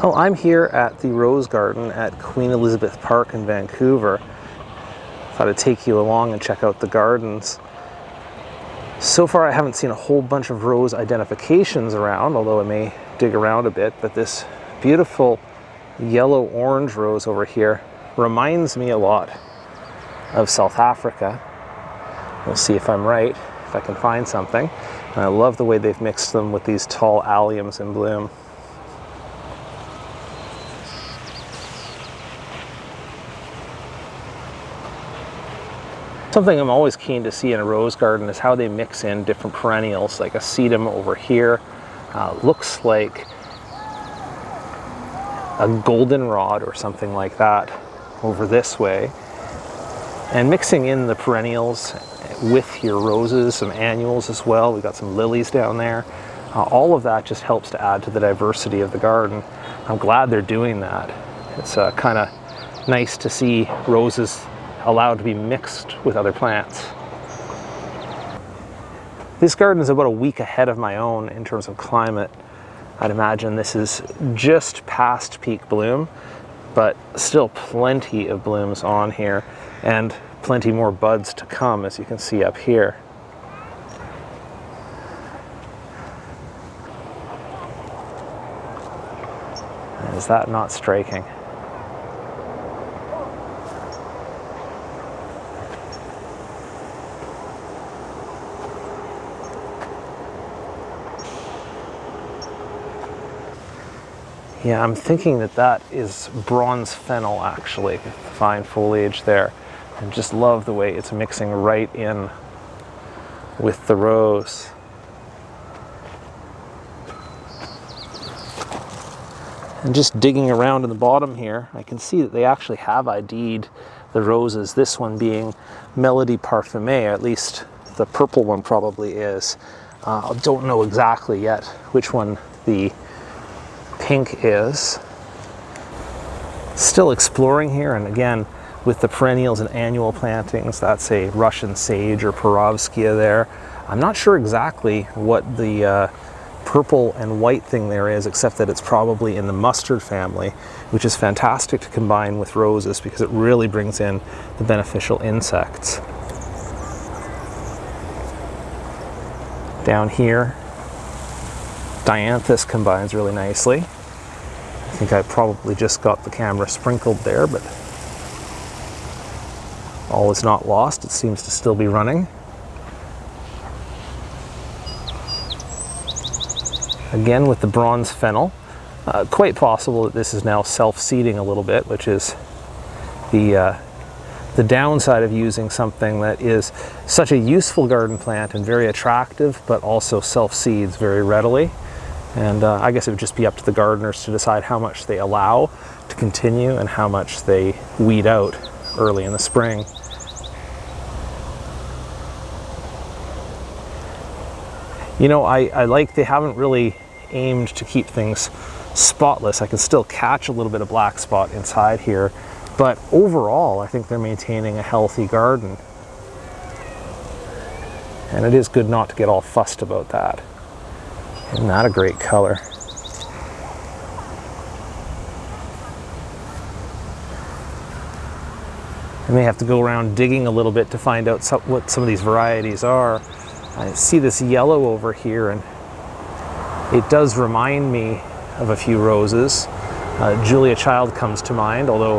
Well, I'm here at the Rose Garden at Queen Elizabeth Park in Vancouver. Thought I'd take you along and check out the gardens. So far I haven't seen a whole bunch of rose identifications around, although I may dig around a bit, but this beautiful yellow-orange rose over here reminds me a lot of South Africa. We'll see if I'm right, if I can find something. And I love the way they've mixed them with these tall alliums in bloom. Something I'm always keen to see in a rose garden is how they mix in different perennials, like a sedum over here. Looks like a goldenrod or something like that over this way. And mixing in the perennials with your roses, some annuals as well. We've got some lilies down there. All of that just helps to add to the diversity of the garden. I'm glad they're doing that. It's kind of nice to see roses allowed to be mixed with other plants. This garden is about a week ahead of my own in terms of climate. I'd imagine this is just past peak bloom, but still plenty of blooms on here and plenty more buds to come, as you can see up here. Is that not striking? Yeah, I'm thinking that that is bronze fennel, actually. Fine foliage there. And just love the way it's mixing right in with the rose. And just digging around in the bottom here, I can see that they actually have ID'd the roses, this one being Melody Parfumée, or at least the purple one probably is. I don't know exactly yet which one the pink is. Still exploring here, and again with the perennials and annual plantings, that's a Russian sage or Perovskia there. I'm not sure exactly what the purple and white thing there is, except that it's probably in the mustard family, which is fantastic to combine with roses because it really brings in the beneficial insects. Down here, Dianthus combines really nicely. I think I probably just got the camera sprinkled there, but all is not lost. It seems to still be running. Again with the bronze fennel. Quite possible that this is now self-seeding a little bit, which is the downside of using something that is such a useful garden plant and very attractive, but also self-seeds very readily. And I guess it would just be up to the gardeners to decide how much they allow to continue and how much they weed out early in the spring. You know, I like they haven't really aimed to keep things spotless. I can still catch a little bit of black spot inside here, but overall I think they're maintaining a healthy garden. And it is good not to get all fussed about that. Isn't that a great color? I may have to go around digging a little bit to find out what some of these varieties are. I see this yellow over here, and it does remind me of a few roses. Julia Child comes to mind, although,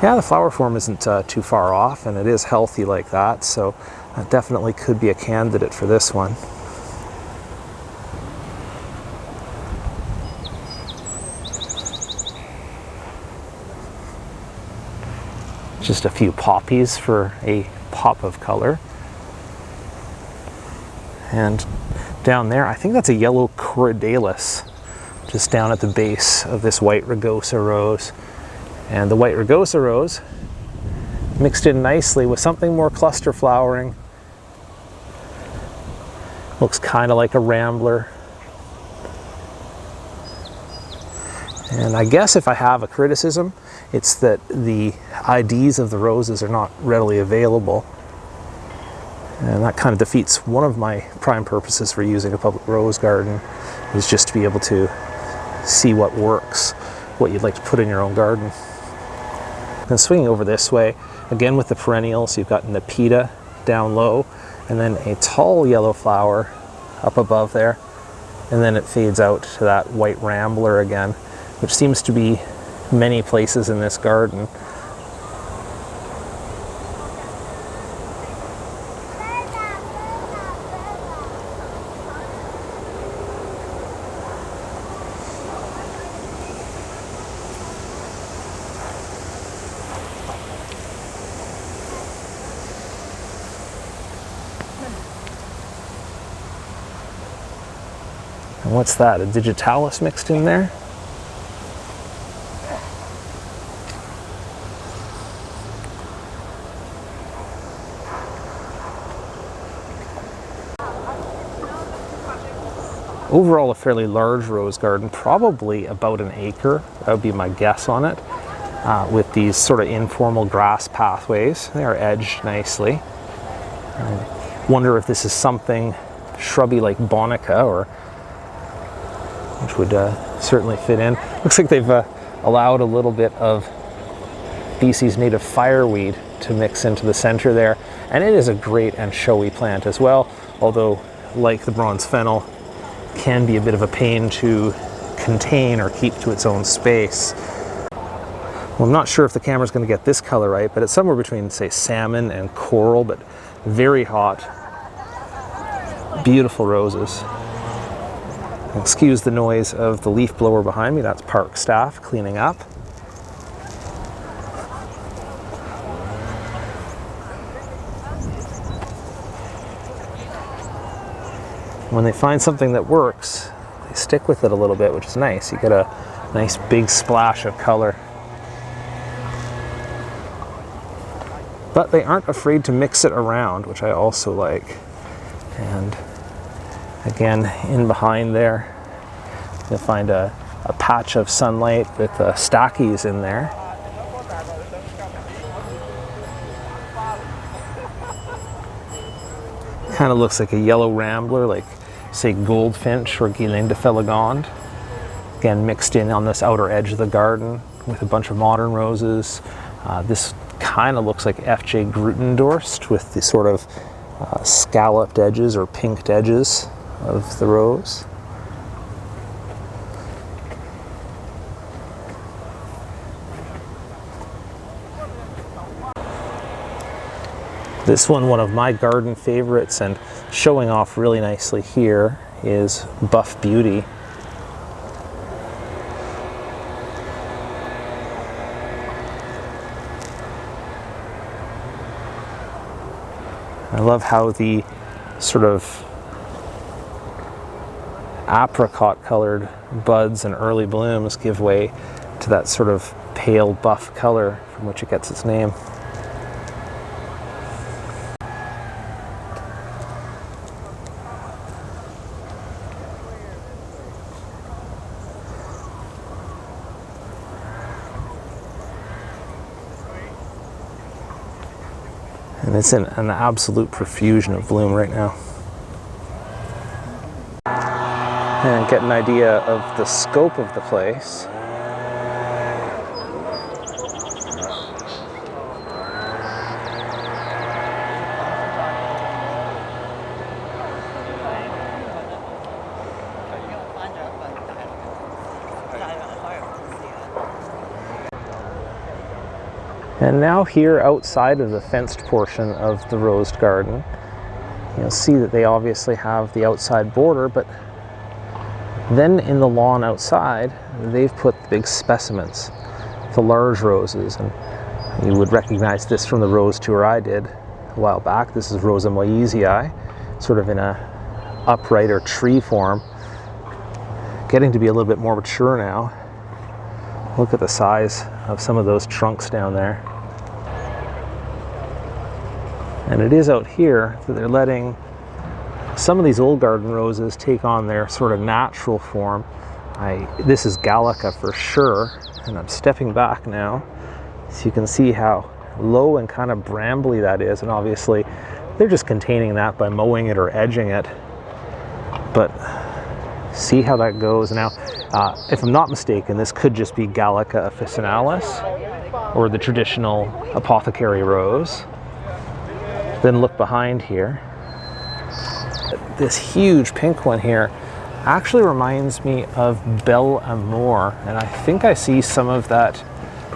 yeah, the flower form isn't too far off, and it is healthy like that, so that definitely could be a candidate for this one. Just a few poppies for a pop of color. And down there, I think that's a yellow Corydalus, just down at the base of this white rugosa rose. And the white rugosa rose mixed in nicely with something more cluster flowering. Looks kind of like a rambler. And I guess if I have a criticism, it's that the IDs of the roses are not readily available. And that kind of defeats one of my prime purposes for using a public rose garden, is just to be able to see what works, what you'd like to put in your own garden. And swinging over this way, again with the perennials, you've got Nepeta down low, and then a tall yellow flower up above there, and then it fades out to that white rambler again, which seems to be many places in this garden. And what's that, a digitalis mixed in there? Overall, a fairly large rose garden, probably about an acre. That would be my guess on it, with these sort of informal grass pathways. They are edged nicely. I wonder if this is something shrubby like Bonica, or which would certainly fit in. Looks like they've allowed a little bit of BC's native fireweed to mix into the center there. And it is a great and showy plant as well, although like the bronze fennel, can be a bit of a pain to contain or keep to its own space. Well, I'm not sure if the camera's going to get this color right, but it's somewhere between, say, salmon and coral, but very hot. Beautiful roses. Excuse the noise of the leaf blower behind me. That's park staff cleaning up. When they find something that works, they stick with it a little bit, which is nice. You get a nice big splash of color. But they aren't afraid to mix it around, which I also like. And again, in behind there, you'll find a patch of sunlight with stackies in there. Kind of looks like a yellow rambler, like say goldfinch or Guillain de Feligonde. Again, mixed in on this outer edge of the garden with a bunch of modern roses. This kind of looks like F.J. Grutendorst with the sort of scalloped edges or pinked edges of the rose. This one of my garden favorites, and showing off really nicely here, is Buff Beauty. I love how the sort of apricot colored buds and early blooms give way to that sort of pale buff color from which it gets its name. And it's in an absolute profusion of bloom right now. And get an idea of the scope of the place. And now here outside of the fenced portion of the rosed garden, you'll see that they obviously have the outside border, but then in the lawn outside, they've put the big specimens, the large roses. And you would recognize this from the rose tour I did a while back. This is Rosa Moyesii, sort of in a upright or tree form, getting to be a little bit more mature now. Look at the size of some of those trunks down there. And it is out here that they're letting some of these old garden roses take on their sort of natural form. This is Gallica for sure, and I'm stepping back now so you can see how low and kind of brambly that is, and obviously they're just containing that by mowing it or edging it. But see how that goes. Now If I'm not mistaken, this could just be Gallica officinalis, or the traditional apothecary rose. Then look behind here. This huge pink one here actually reminds me of Belle Amour, and I think I see some of that,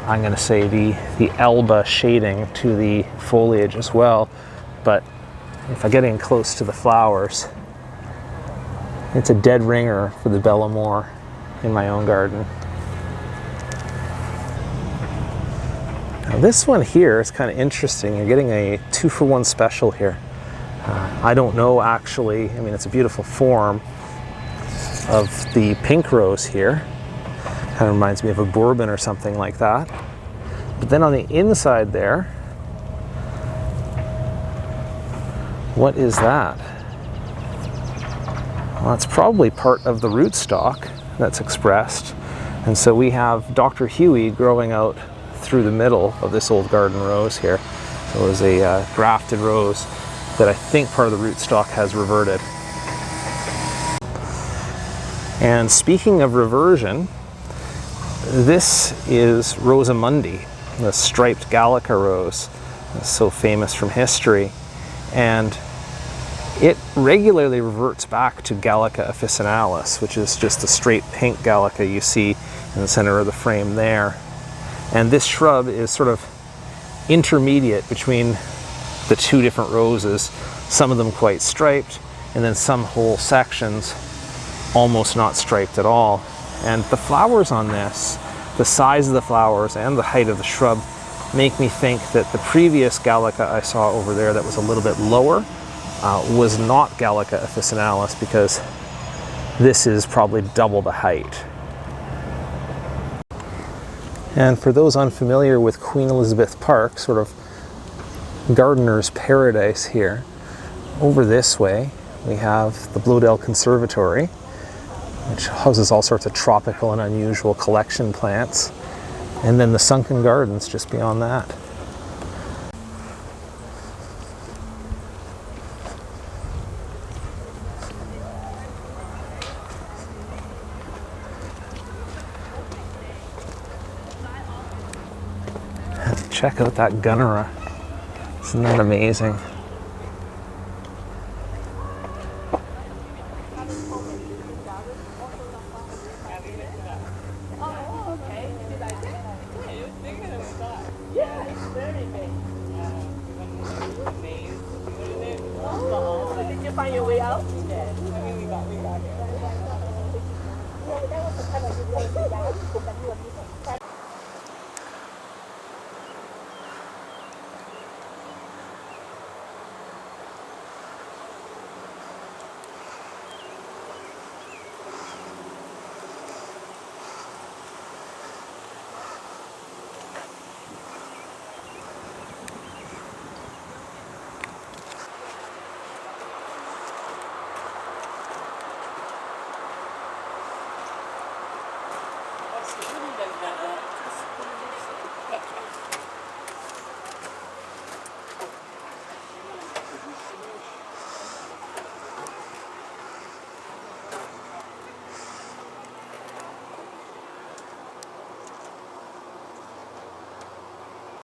I'm going to say the Elba shading to the foliage as well. But if I get in close to the flowers, it's a dead ringer for the Belle Amour in my own garden. Now this one here is kind of interesting. You're getting a 2-for-1 special here. I don't know actually, I mean it's a beautiful form of the pink rose here. Kind of reminds me of a bourbon or something like that. But then on the inside there, what is that? Well, that's probably part of the rootstock that's expressed. And so we have Dr. Huey growing out through the middle of this old garden rose here. So it was a grafted rose that I think part of the rootstock has reverted. And speaking of reversion, this is Rosamundi, the striped Gallica rose, so famous from history. And it regularly reverts back to Gallica officinalis, which is just the straight pink Gallica you see in the center of the frame there. And this shrub is sort of intermediate between the two different roses, some of them quite striped, and then some whole sections almost not striped at all. And the flowers on this, the size of the flowers and the height of the shrub, make me think that the previous Gallica I saw over there that was a little bit lower was not Gallica officinalis, because this is probably double the height. And for those unfamiliar with Queen Elizabeth Park, sort of gardener's paradise here, over this way we have the Bloedel Conservatory, which houses all sorts of tropical and unusual collection plants, and then the sunken gardens just beyond that. Check out that gunnera. Isn't that amazing? Did you find your